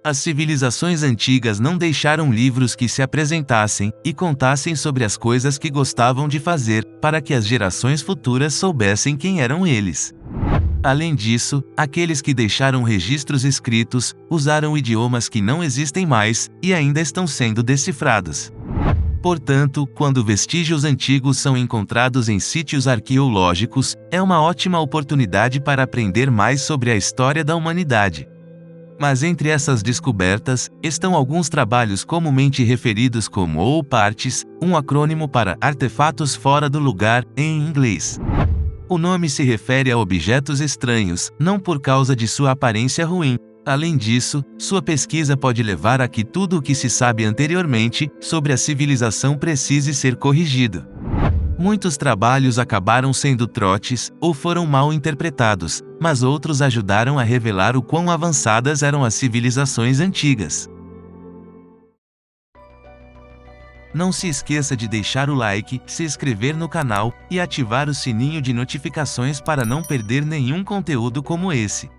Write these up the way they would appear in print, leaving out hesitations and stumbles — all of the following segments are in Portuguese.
As civilizações antigas não deixaram livros que se apresentassem e contassem sobre as coisas que gostavam de fazer, para que as gerações futuras soubessem quem eram eles. Além disso, aqueles que deixaram registros escritos, usaram idiomas que não existem mais, e ainda estão sendo decifrados. Portanto, quando vestígios antigos são encontrados em sítios arqueológicos, é uma ótima oportunidade para aprender mais sobre a história da humanidade. Mas entre essas descobertas, estão alguns trabalhos comumente referidos como OPARTs, um acrônimo para Artefatos Fora do Lugar, em inglês. O nome se refere a objetos estranhos, não por causa de sua aparência ruim. Além disso, sua pesquisa pode levar a que tudo o que se sabe anteriormente sobre a civilização precise ser corrigido. Muitos trabalhos acabaram sendo trotes, ou foram mal interpretados, mas outros ajudaram a revelar o quão avançadas eram as civilizações antigas. Não se esqueça de deixar o like, se inscrever no canal, e ativar o sininho de notificações para não perder nenhum conteúdo como esse.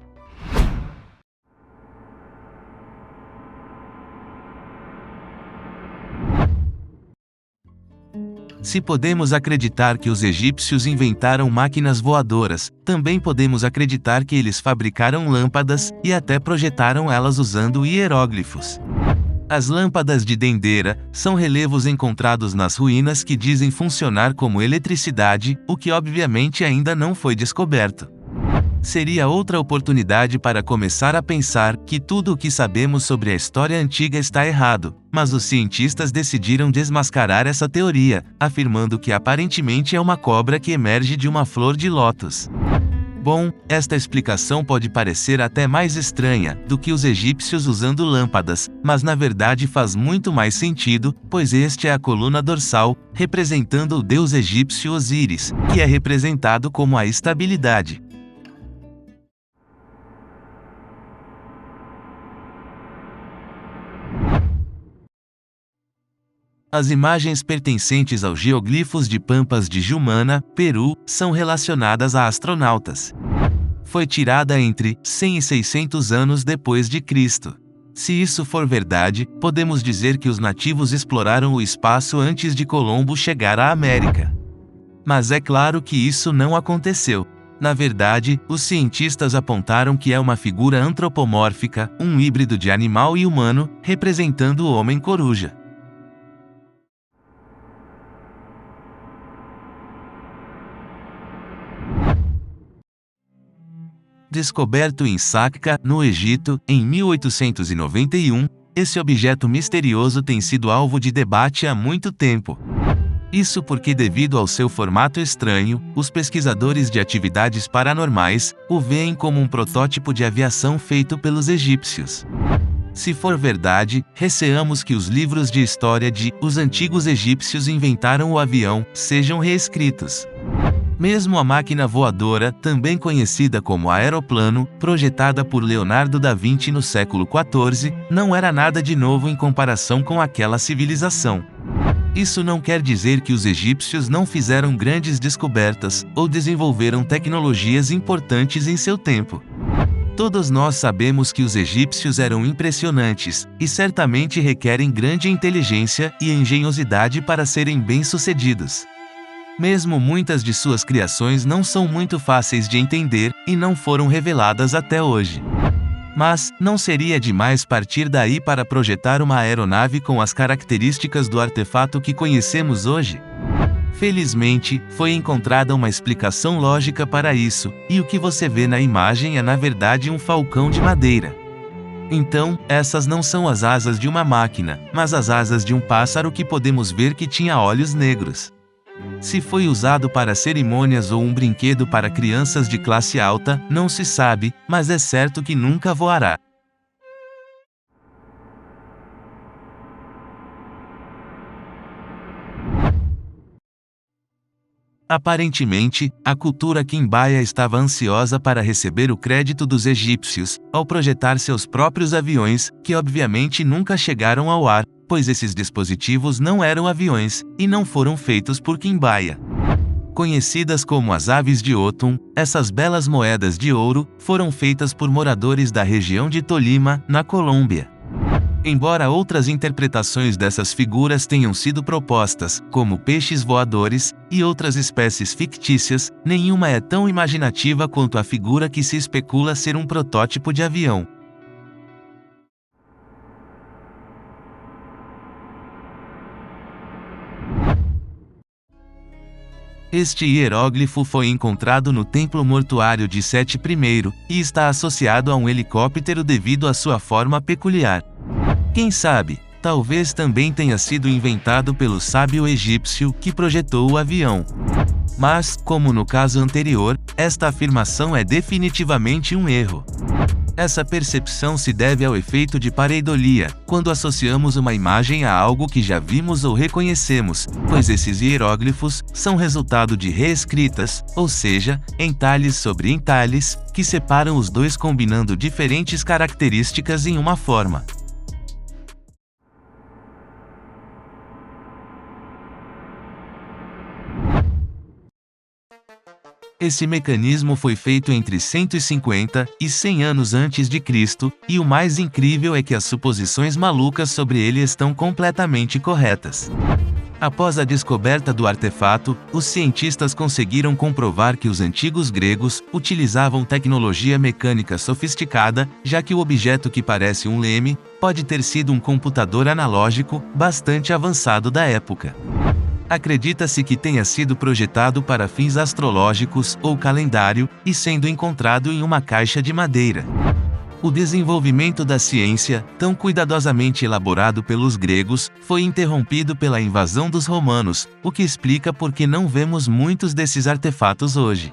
Se podemos acreditar que os egípcios inventaram máquinas voadoras, também podemos acreditar que eles fabricaram lâmpadas, e até projetaram elas usando hieróglifos. As lâmpadas de Dendera são relevos encontrados nas ruínas que dizem funcionar como eletricidade, o que obviamente ainda não foi descoberto. Seria outra oportunidade para começar a pensar que tudo o que sabemos sobre a história antiga está errado, mas os cientistas decidiram desmascarar essa teoria, afirmando que aparentemente é uma cobra que emerge de uma flor de lótus. Bom, esta explicação pode parecer até mais estranha do que os egípcios usando lâmpadas, mas na verdade faz muito mais sentido, pois este é a coluna dorsal, representando o deus egípcio Osíris, que é representado como a estabilidade. As imagens pertencentes aos geoglifos de Pampas de Jumana, Peru, são relacionadas a astronautas. Foi tirada entre 100 e 600 anos depois de Cristo. Se isso for verdade, podemos dizer que os nativos exploraram o espaço antes de Colombo chegar à América. Mas é claro que isso não aconteceu. Na verdade, os cientistas apontaram que é uma figura antropomórfica, um híbrido de animal e humano, representando o homem-coruja. Descoberto em Sakka, no Egito, em 1891, esse objeto misterioso tem sido alvo de debate há muito tempo. Isso porque, devido ao seu formato estranho, os pesquisadores de atividades paranormais o veem como um protótipo de aviação feito pelos egípcios. Se for verdade, receamos que os livros de história de "Os antigos egípcios inventaram o avião" sejam reescritos. Mesmo a máquina voadora, também conhecida como aeroplano, projetada por Leonardo da Vinci no século XIV, não era nada de novo em comparação com aquela civilização. Isso não quer dizer que os egípcios não fizeram grandes descobertas, ou desenvolveram tecnologias importantes em seu tempo. Todos nós sabemos que os egípcios eram impressionantes, e certamente requerem grande inteligência e engenhosidade para serem bem-sucedidos. Mesmo muitas de suas criações não são muito fáceis de entender, e não foram reveladas até hoje. Mas, não seria demais partir daí para projetar uma aeronave com as características do artefato que conhecemos hoje? Felizmente, foi encontrada uma explicação lógica para isso, e o que você vê na imagem é na verdade um falcão de madeira. Então, essas não são as asas de uma máquina, mas as asas de um pássaro que podemos ver que tinha olhos negros. Se foi usado para cerimônias ou um brinquedo para crianças de classe alta, não se sabe, mas é certo que nunca voará. Aparentemente, a cultura quimbaia estava ansiosa para receber o crédito dos egípcios, ao projetar seus próprios aviões, que obviamente nunca chegaram ao ar, pois esses dispositivos não eram aviões, e não foram feitos por Quimbaia. Conhecidas como as aves de Otum, essas belas moedas de ouro foram feitas por moradores da região de Tolima, na Colômbia. Embora outras interpretações dessas figuras tenham sido propostas, como peixes voadores e outras espécies fictícias, nenhuma é tão imaginativa quanto a figura que se especula ser um protótipo de avião. Este hieróglifo foi encontrado no templo mortuário de Sete I e está associado a um helicóptero devido à sua forma peculiar. Quem sabe, talvez também tenha sido inventado pelo sábio egípcio que projetou o avião. Mas, como no caso anterior, esta afirmação é definitivamente um erro. Essa percepção se deve ao efeito de pareidolia, quando associamos uma imagem a algo que já vimos ou reconhecemos, pois esses hieróglifos são resultado de reescritas, ou seja, entalhes sobre entalhes, que separam os dois combinando diferentes características em uma forma. Esse mecanismo foi feito entre 150 e 100 anos antes de Cristo, e o mais incrível é que as suposições malucas sobre ele estão completamente corretas. Após a descoberta do artefato, os cientistas conseguiram comprovar que os antigos gregos utilizavam tecnologia mecânica sofisticada, já que o objeto que parece um leme pode ter sido um computador analógico bastante avançado da época. Acredita-se que tenha sido projetado para fins astrológicos ou calendário e sendo encontrado em uma caixa de madeira. O desenvolvimento da ciência, tão cuidadosamente elaborado pelos gregos, foi interrompido pela invasão dos romanos, o que explica por que não vemos muitos desses artefatos hoje.